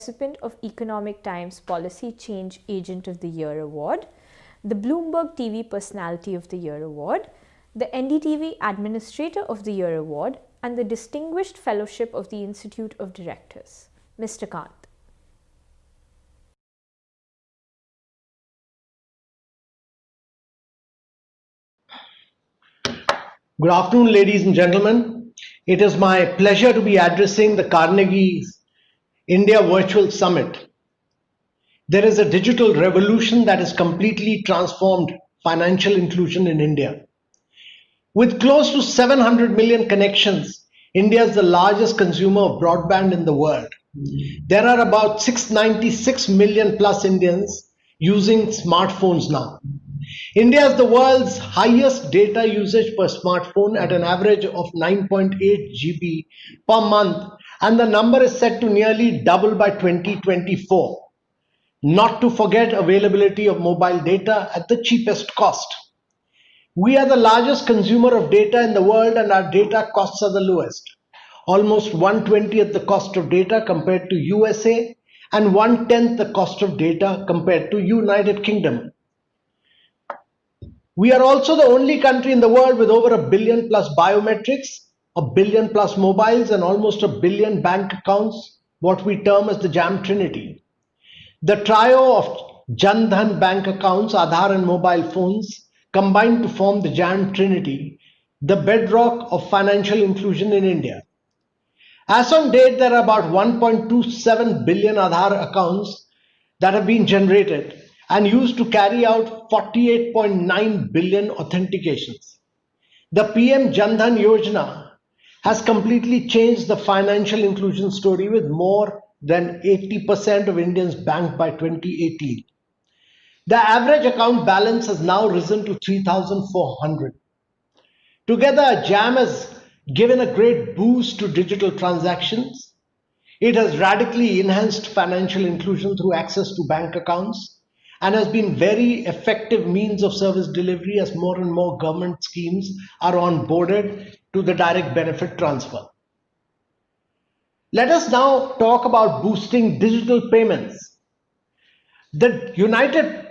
Recipient of Economic Times Policy Change Agent of the Year Award, the Bloomberg TV Personality of the Year Award, the NDTV Administrator of the Year Award, and the Distinguished Fellowship of the Institute of Directors. Mr. Kant. Good afternoon, ladies and gentlemen. It is my pleasure to be addressing the Carnegie India Virtual Summit. There is a digital revolution that has completely transformed financial inclusion in India. With close to 700 million connections, India is the largest consumer of broadband in the world. There are about 696 million plus Indians using smartphones now. India is the world's highest data usage per smartphone at an average of 9.8 GB per month, and the number is set to nearly double by 2024. Not to forget availability of mobile data at the cheapest cost. We are the largest consumer of data in the world, and our data costs are the lowest. Almost 1/20th the cost of data compared to USA and 1/10th the cost of data compared to United Kingdom. We are also the only country in the world with over 1 billion plus biometrics, 1 billion plus mobiles, and almost 1 billion bank accounts, what we term as the Jam Trinity. The trio of Jan Dhan bank accounts, Aadhaar and mobile phones combined to form the Jam Trinity, the bedrock of financial inclusion in India. As on date, there are about 1.27 billion Aadhaar accounts that have been generated and used to carry out 48.9 billion authentications. The PM Jan Dhan Yojana has completely changed the financial inclusion story, with more than 80% of Indians banked by 2018. The average account balance has now risen to 3,400. Together, JAM has given a great boost to digital transactions. It has radically enhanced financial inclusion through access to bank accounts, and has been very effective means of service delivery as more and more government schemes are onboarded to the direct benefit transfer. Let us now talk about boosting digital payments. The Unified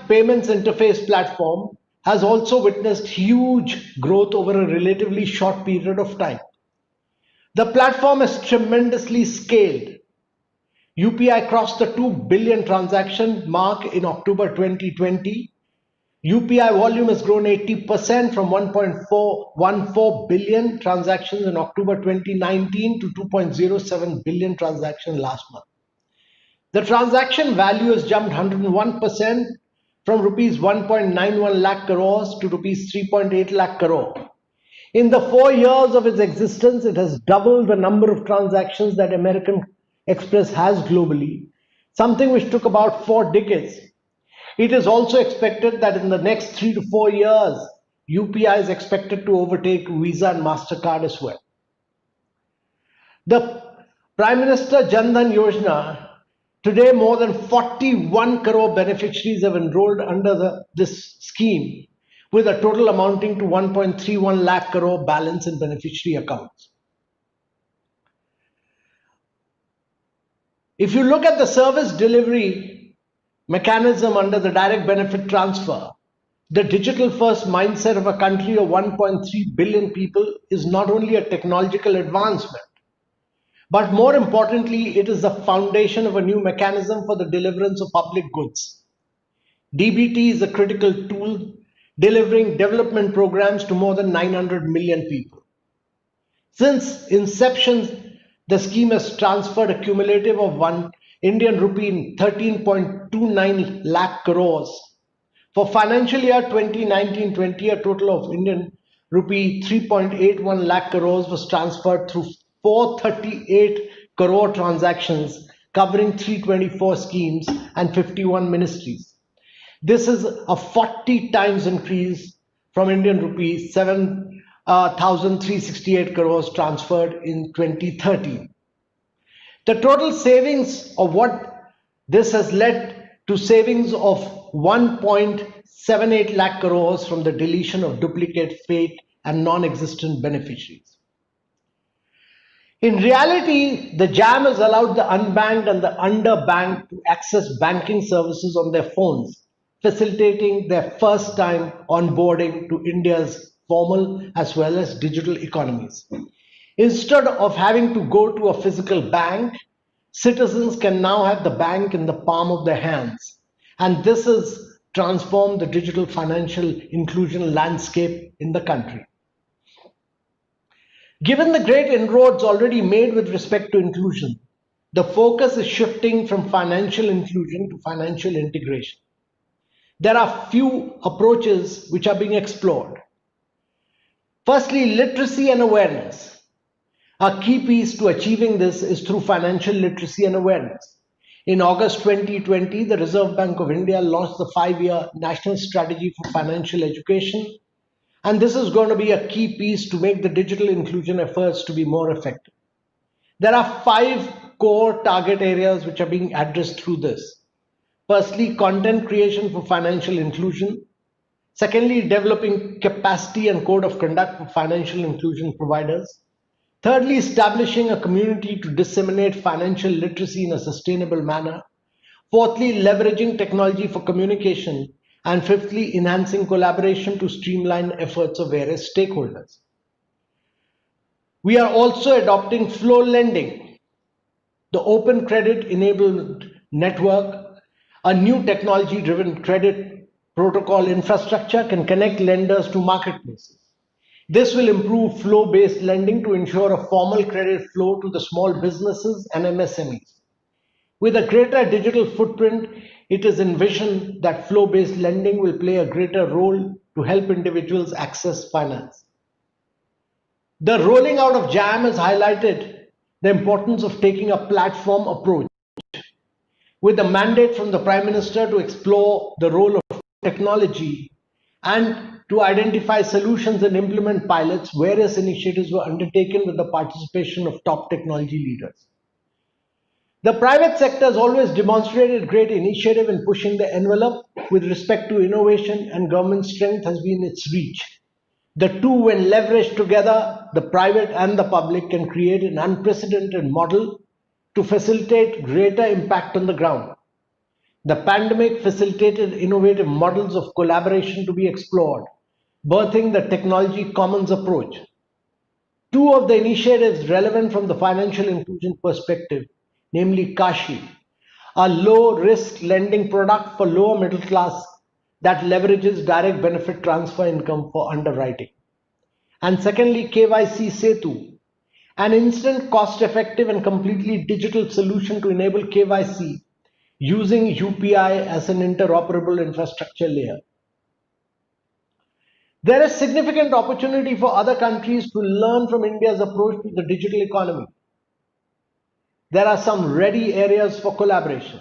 Payments Interface platform has also witnessed huge growth over a relatively short period of time. The platform has tremendously scaled. UPI crossed the 2 billion transaction mark in October 2020. UPI volume has grown 80% from 1.414 billion transactions in October 2019 to 2.07 billion transactions last month. The transaction value has jumped 101% from rupees 1.91 lakh crores to rupees 3.8 lakh crore. In the 4 years of its existence, it has doubled the number of transactions that American Express has globally, something which took about 4 decades. It is also expected that in the next 3 to 4 years, UPI is expected to overtake Visa and MasterCard as well. The Prime Minister Jan Dhan Yojana, today more than 41 crore beneficiaries have enrolled under this scheme, with a total amounting to 1.31 lakh crore balance in beneficiary accounts. If you look at the service delivery mechanism under the direct benefit transfer, the digital first mindset of a country of 1.3 billion people is not only a technological advancement, but more importantly, it is the foundation of a new mechanism for the deliverance of public goods. DBT is a critical tool delivering development programs to more than 900 million people. Since inception, the scheme has transferred a cumulative of Indian rupee 13.29 lakh crores. For financial year 2019-20, a total of Indian rupee 3.81 lakh crores was transferred through 438 crore transactions covering 324 schemes and 51 ministries. This is a 40 times increase from Indian rupees 7,368 crores transferred in 2013. The total savings of what this has led to savings of 1.78 lakh crores from the deletion of duplicate, fake and non-existent beneficiaries. In reality, the jam has allowed the unbanked and the underbanked to access banking services on their phones, facilitating their first time onboarding to India's formal as well as digital economies. Instead of having to go to a physical bank, citizens can now have the bank in the palm of their hands. And this has transformed the digital financial inclusion landscape in the country. Given the great inroads already made with respect to inclusion, the focus is shifting from financial inclusion to financial integration. There are few approaches which are being explored. Firstly, literacy and awareness. A key piece to achieving this is through financial literacy and awareness. In August 2020, the Reserve Bank of India launched the 5-year National Strategy for Financial Education, and this is going to be a key piece to make the digital inclusion efforts to be more effective. There are 5 core target areas which are being addressed through this. Firstly, content creation for financial inclusion. Secondly, developing capacity and code of conduct for financial inclusion providers. Thirdly, establishing a community to disseminate financial literacy in a sustainable manner. Fourthly, leveraging technology for communication. And fifthly, enhancing collaboration to streamline efforts of various stakeholders. We are also adopting flow lending, the open credit enabled network. A new technology driven credit protocol infrastructure can connect lenders to marketplaces. This will improve flow based lending to ensure a formal credit flow to the small businesses and MSMEs. With a greater digital footprint, it is envisioned that flow based lending will play a greater role to help individuals access finance. The rolling out of JAM has highlighted the importance of taking a platform approach with a mandate from the Prime Minister to explore the role of technology and to identify solutions and implement pilots. Various initiatives were undertaken with the participation of top technology leaders. The private sector has always demonstrated great initiative in pushing the envelope with respect to innovation, and government strength has been its reach. The two, when leveraged together, the private and the public, can create an unprecedented model to facilitate greater impact on the ground. The pandemic facilitated innovative models of collaboration to be explored, birthing the technology commons approach. Two of the initiatives relevant from the financial inclusion perspective, namely Kashi, a low-risk lending product for lower middle class that leverages direct benefit transfer income for underwriting. And secondly, KYC Setu, an instant, cost-effective and completely digital solution to enable KYC using UPI as an interoperable infrastructure layer. There is significant opportunity for other countries to learn from India's approach to the digital economy. There are some ready areas for collaboration.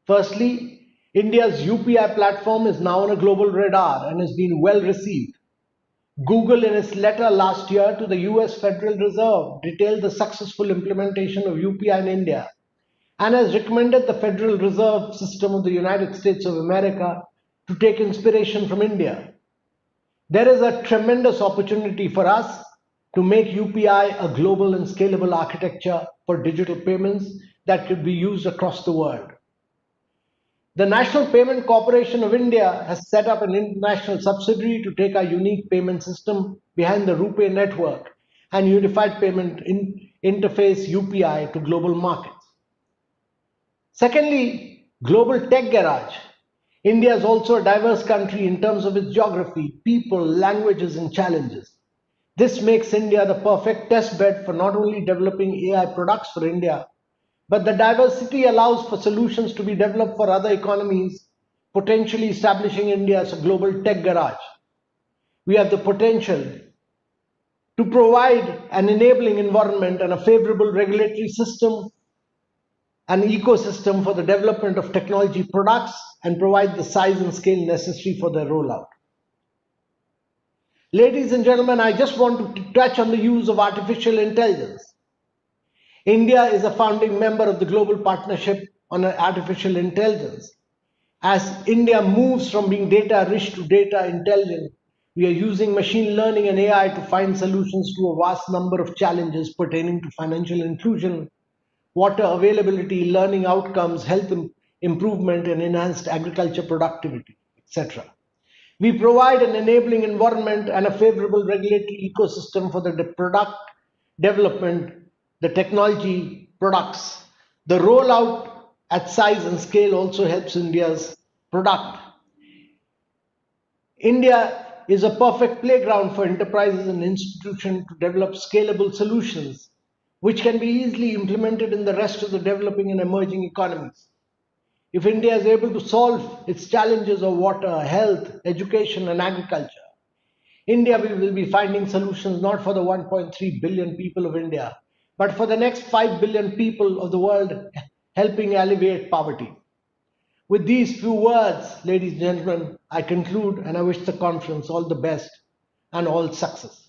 Firstly, India's UPI platform is now on a global radar and has been well received. Google, in its letter last year to the US Federal Reserve, detailed the successful implementation of UPI in India and has recommended the Federal Reserve System of the United States of America to take inspiration from India. There is a tremendous opportunity for us to make UPI a global and scalable architecture for digital payments that could be used across the world. The National Payment Corporation of India has set up an international subsidiary to take our unique payment system behind the RuPay network and Unified Payment Interface UPI to global markets. Secondly, Global Tech Garage. India is also a diverse country in terms of its geography, people, languages, and challenges. This makes India the perfect test bed for not only developing AI products for India, but the diversity allows for solutions to be developed for other economies, potentially establishing India as a global tech garage. We have the potential to provide an enabling environment and a favorable regulatory system, an ecosystem for the development of technology products, and provide the size and scale necessary for their rollout. Ladies and gentlemen, I just want to touch on the use of artificial intelligence. India is a founding member of the Global Partnership on Artificial Intelligence. As India moves from being data rich to data intelligent, We are using machine learning and AI to find solutions to a vast number of challenges pertaining to financial inclusion, water availability, learning outcomes, health improvement, and enhanced agriculture productivity, etc. We provide an enabling environment and a favorable regulatory ecosystem for the product development, the technology products. The rollout at size and scale also helps India's product. India is a perfect playground for enterprises and institutions to develop scalable solutions, which can be easily implemented in the rest of the developing and emerging economies. If India is able to solve its challenges of water, health, education, and agriculture, India will be finding solutions not for the 1.3 billion people of India, but for the next 5 billion people of the world, helping alleviate poverty. With these few words, ladies and gentlemen, I conclude and I wish the conference all the best and all success.